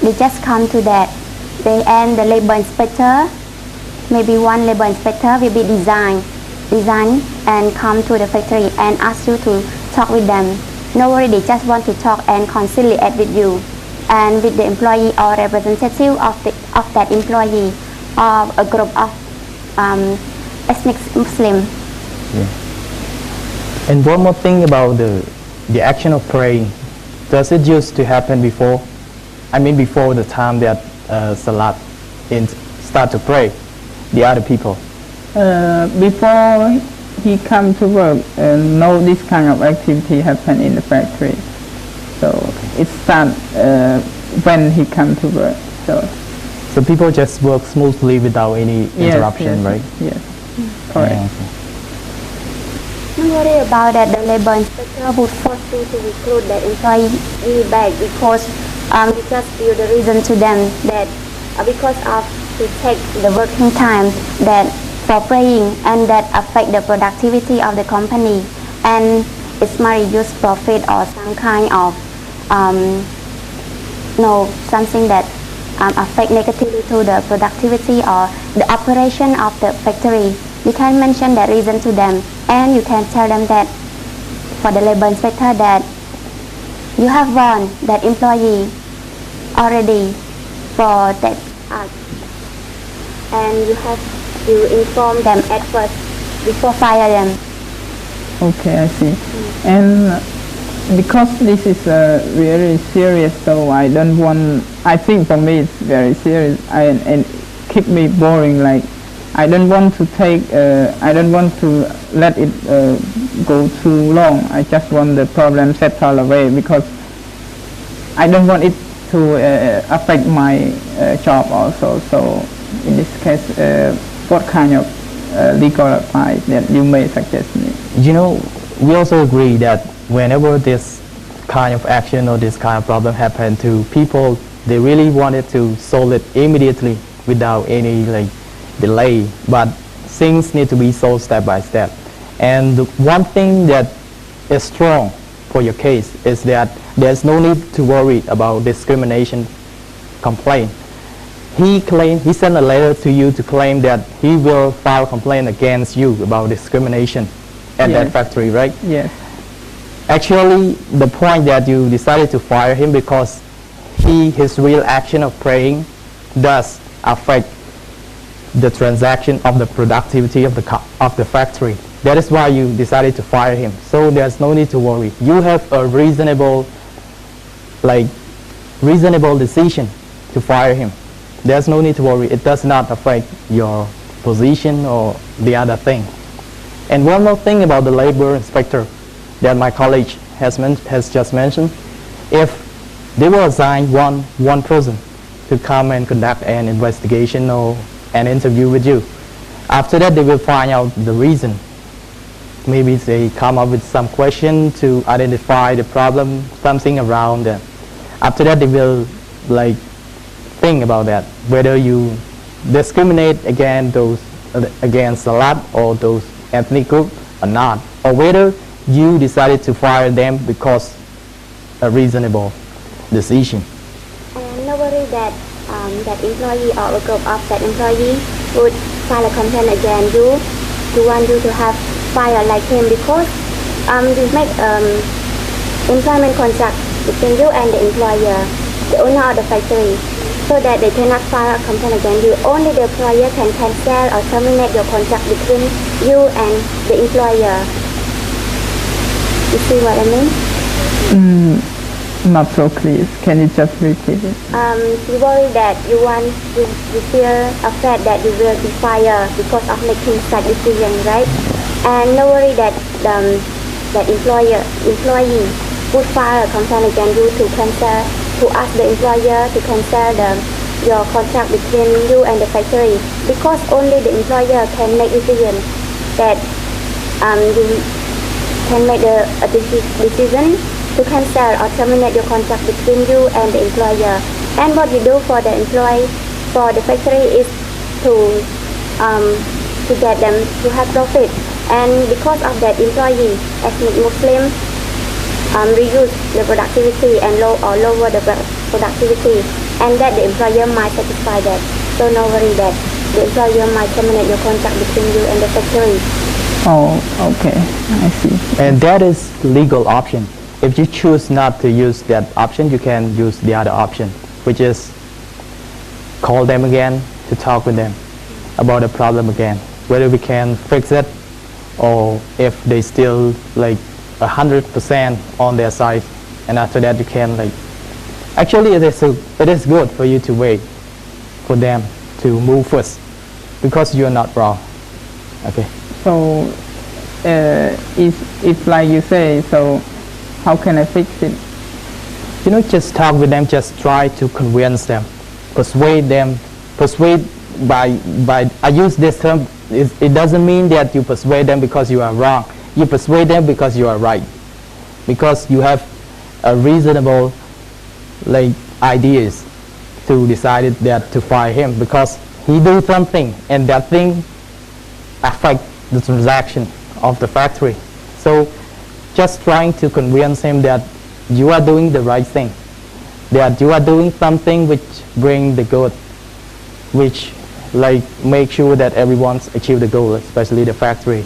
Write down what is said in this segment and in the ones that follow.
They just come to that. And the labor inspector, maybe one labor inspector will be design and come to the factory and ask you to talk with them. No worry, they just want to talk and conciliate with you and with the employee or representative of that employee or a group of ethnic Muslim. Yeah. And one more thing about the action of praying. Does it used to happen before? I mean before the time that Salat start to pray, the other people? Before he come to work, no this kind of activity happen in the factory. So it start when he come to work. So people just work smoothly without any interruption, right? Yes, correct. Yeah, okay. Don't worry about that. The labor inspector would force you to recruit that employee back because you just feel the reason to them that because of to take the working time that for praying and that affect the productivity of the company and it might reduce profit or some kind of something that affect negatively to the productivity or the operation of the factory. You can mention that reason to them and you can tell them that for the labor inspector that you have warned that employee already for that act and you have to inform them at first before fire them. Okay, I see. And because this is very serious, so I don't want, I think for me it's very serious and keep me boring, like I don't want to take, I don't want to let it go too long. I just want the problem settled away because I don't want it to affect my job also. So in this case, what kind of legal advice that you may suggest me? You know, we also agree that whenever this kind of action or this kind of problem happen to people, they really wanted to solve it immediately without any delay, but things need to be solved step by step. And the one thing that is strong for your case is that there's no need to worry about discrimination complaint. He sent a letter to you to claim that he will file a complaint against you about discrimination at that factory, right? Yes. Actually, the point that you decided to fire him because his real action of praying does affect the transaction of the productivity of the factory. That is why you decided to fire him. So there's no need to worry. You have a reasonable decision to fire him. There's no need to worry. It does not affect your position or the other thing. And one more thing about the labor inspector that my colleague has just mentioned. If they will assign one person to come and conduct an investigation or an interview with you, after that they will find out the reason. Maybe they come up with some question to identify the problem, something around them. After that they will think about that, whether you discriminate against Salat or those ethnic group or not, or whether you decided to fire them because a reasonable decision. And no worry that that employee or a group of that employee would file a complaint against you to want you to have fire like him because you make employment contract between you and the employer, the owner of the factory, so that they cannot file a complaint against you. Only the employer can cancel or terminate your contract between you and the employer. You see what I mean? Not so clear. Can you just repeat it? You worry that you feel afraid that you will be fired because of making such decision, right? And no worry that that employee would file a complaint against you to ask the employer to cancel your contract between you and the factory, because only the employer can make decision that you can make a decision to cancel or terminate your contract between you and the employer. And what you do for the factory is to get them to have profit. And because of that, employee, ethnic Muslim, reduce the productivity and lower the productivity, and that the employer might satisfy that. So no worry that the employer might terminate your contract between you and the factory. Oh, okay, I see. And that is legal option. If you choose not to use that option, you can use the other option, which is call them again to talk with them about the problem again, whether we can fix it or if they still like 100% on their side, and after that you can like, actually it is good for you to wait for them to move first because you're not wrong. Okay. So if like you say, so how can I fix it? You know, just talk with them, just try to convince them, persuade by I use this term, it doesn't mean that you persuade them because you are wrong. You persuade them because you are right, because you have a reasonable like ideas to decide that to fire him because he do something and that thing affect the transaction of the factory. So just trying to convince him that you are doing the right thing, that you are doing something which bring the good, which like make sure that everyone's achieve the goal, especially the factory.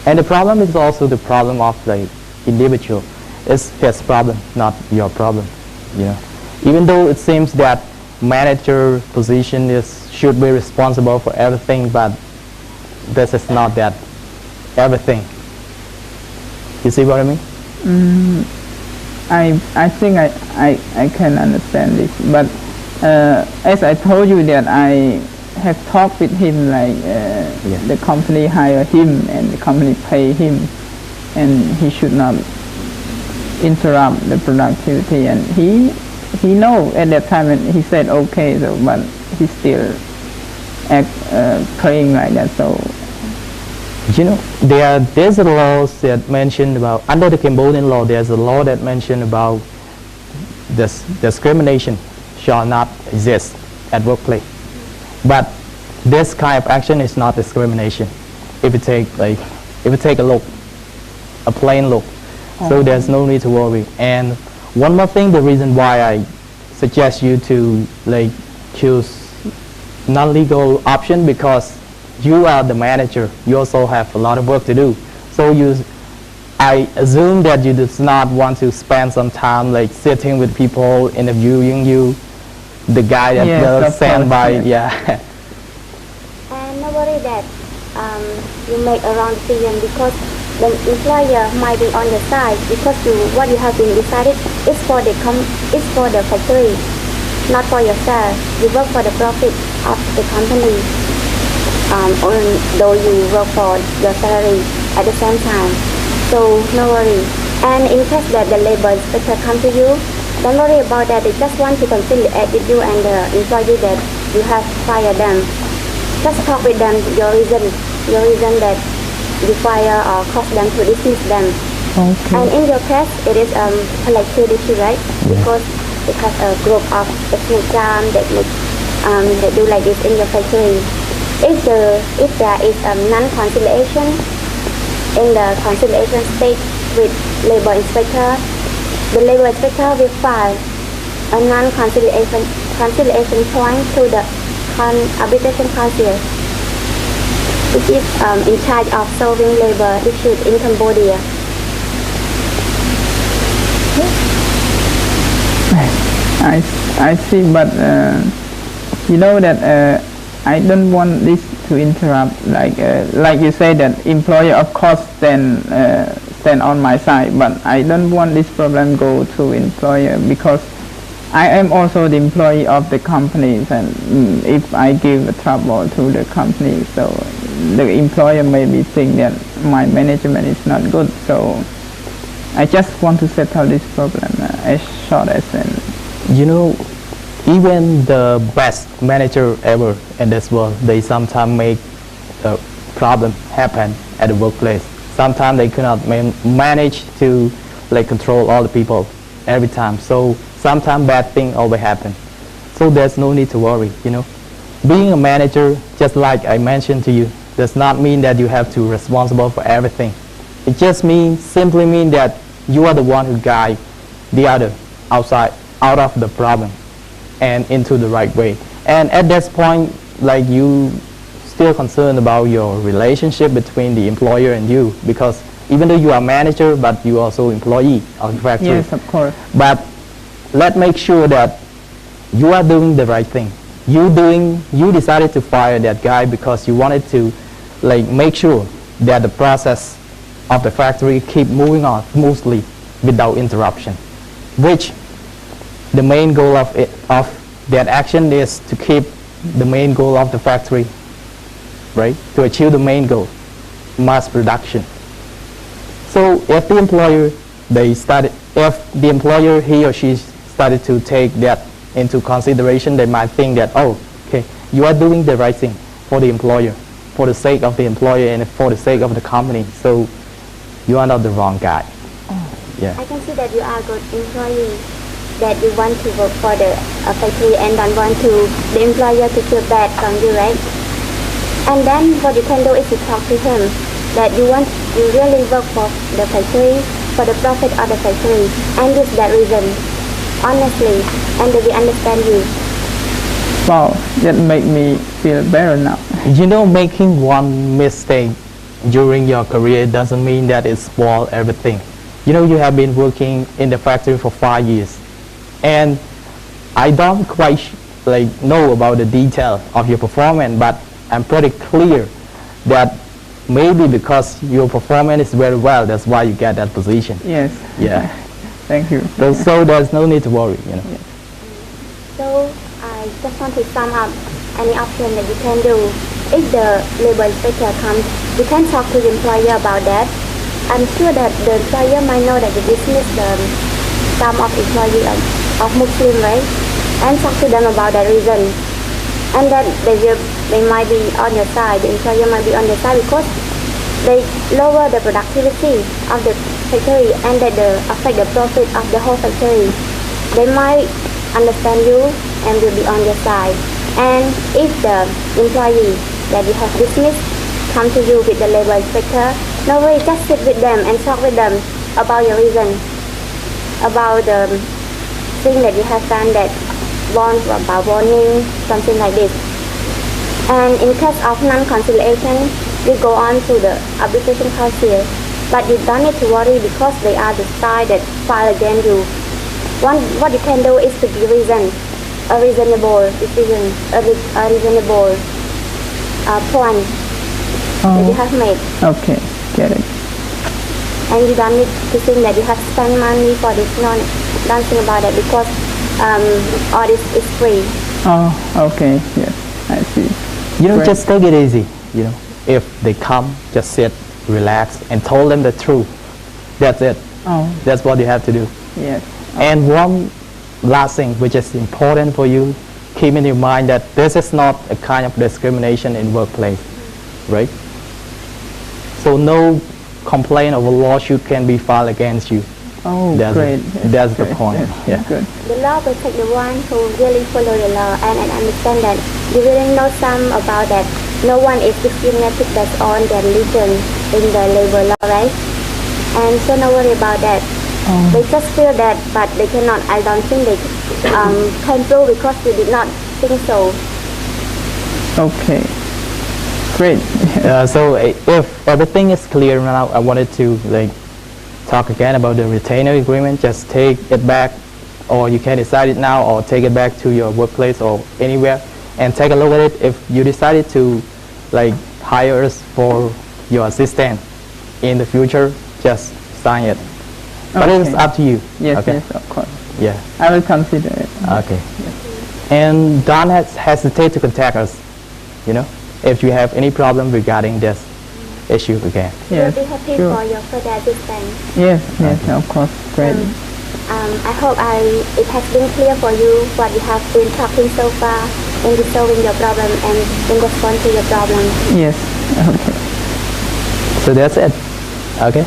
And the problem is also the problem of the individual. It's his problem, not your problem. You know, even though it seems that manager position should be responsible for everything, but this is not that everything. You see what I mean? I think I can understand this, but as I told you that I have talked with him, like the company hire him and the company pay him, and he should not interrupt the productivity, and he know at that time, and he said okay, so but he still act playing like that. So you know, there's a law that mentioned about, under the Cambodian law, there's a law that mentioned about this discrimination shall not exist at workplace. But this kind of action is not discrimination. If you take a look, a plain look, so there's no need to worry. And one more thing, the reason why I suggest you to like choose non-legal option, because you are the manager, you also have a lot of work to do. So I assume that you do not want to spend some time like sitting with people, interviewing you, the guy that was sent by, And no worry that you make a wrong decision, because the employer might be on your side, because what you have been decided is for the factory, not for yourself. You work for the profit of the company. Though you work for your salary at the same time. So no worry. And in case that the labor inspector come to you, don't worry about that. They just want to conciliate with you and the employee that you have fired them. Just talk with them your reason that you fire or cause them to dismiss them. okay. And in your case, it is collective duty, right? Because it has a group of ethnic jam that do like this in your factory. If there is non-conciliation in the conciliation stage with labor inspector, the labor inspector will file a non-conciliation point to the arbitration council, which is in charge of solving labor issues in Cambodia. I see, but you know that I don't want this to interrupt. Like you say, that employer of course stand on my side, but I don't want this problem go to employer, because I am also the employee of the companies, and if I give trouble to the company, so the employer maybe think that my management is not good. So I just want to settle this problem as short as possible. You know, even the best manager ever in this world, they sometimes make a problem happen at the workplace. Sometimes they cannot manage to like control all the people every time. So sometimes bad things always happen. So there's no need to worry, you know. Being a manager, just like I mentioned to you, does not mean that you have to be responsible for everything. It just simply means that you are the one who guide the other outside out of the problem and into the right way. And at this point, like, you still concerned about your relationship between the employer and you, because even though you are manager, but you also employee of the factory. Yes, of course. But let's make sure that you are doing the right thing. You decided to fire that guy because you wanted to, like, make sure that the process of the factory keep moving on smoothly without interruption, which the main goal of that action is to keep the main goal of the factory, right? To achieve the main goal, mass production. So if the employer, if the employer, he or she started to take that into consideration, they might think that, oh, okay, you are doing the right thing for the employer, for the sake of the employer and for the sake of the company. So you are not the wrong guy. Yeah. I can see that you are a good employee, that you want to work for the factory and don't want the employer to feel bad from you, right? And then what you can do is to talk to him that you really work for the factory, for the profit of the factory, and with that reason, honestly, and they will understand you. Wow, that make me feel better now. You know, making one mistake during your career doesn't mean that it spoils everything. You know, you have been working in the factory for 5 years, and I don't quite know about the detail of your performance, but I'm pretty clear that maybe because your performance is very well, that's why you get that position. Yes. Yeah. Thank you. So there's no need to worry, you know. Yes. So I just want to sum up any option that you can do. If the labor inspector comes, you can talk to the employer about that. I'm sure that the employer might know that you dismiss some of employees of Muslim, right? And talk to them about that reason. And then they might be on your side, the employer might be on your side because they lower the productivity of the factory and that affect the profit of the whole factory. They might understand you and will be on your side. And if the employee that you have dismissed come to you with the labor inspector, no worry, just sit with them and talk with them about your reason, about the thing that you have done that about warning, something like this. And in case of non-conciliation, we go on to the arbitration council. But you don't need to worry because they are the side that file against you. What you can do is to give a reasonable decision, a reasonable point that you have made. Okay, get it. And you don't need to think that you have spent money for this. No, don't think about it because all this is free. Oh, okay, yes, I see. You know, Great. just take it easy. You know, if they come, just sit, relax, and tell them the truth. That's it. Oh, That's what you have to do. yes. And one last thing, which is important for you, keep in your mind that this is not a kind of discrimination in workplace, right? So no complaint or lawsuit can be filed against you. Oh, That's great. That's the Great, point. yes, Yeah. Good. The law protects the one who really follow the law, and I understand that you really know some about that. No one is discriminated based on their religion in the labor law, right? And so no worry about that. Oh, They just feel that, but they cannot. I don't think they can prove because they did not think so. okay. Great. So if everything is clear now, I wanted to talk again about the retainer agreement. Just take it back, or you can decide it now, or take it back to your workplace or anywhere, and take a look at it. If you decided to hire us for your assistant in the future, just sign it. But it's Okay. up to you. Yes, Okay. yes, of course. Yeah. I will consider it. Okay. And don't hesitate to contact us, you know, if you have any problem regarding this issue again. Yes, We'll be happy sure. for your further assistance. Yes, yes, of course. Great. I hope it has been clear for you what you have been talking so far in resolving your problem and in response to your problem. Yes. Okay. So that's it. Okay.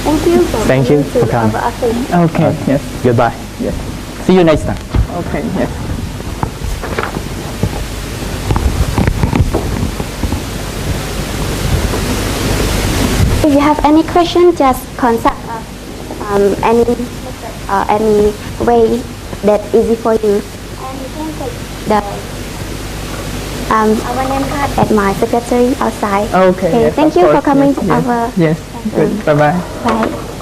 Thank you for Thank you coming to for coming. our office. Okay. Yes. Goodbye. Yes. See you next time. Okay. Yes. If you have any question, just contact us. Any any way that easy for you. And you can take the our name card at my secretary outside. Okay. Yes, Thank of you for course, coming yes, to yes. our Yes. Good. Bye bye. Bye.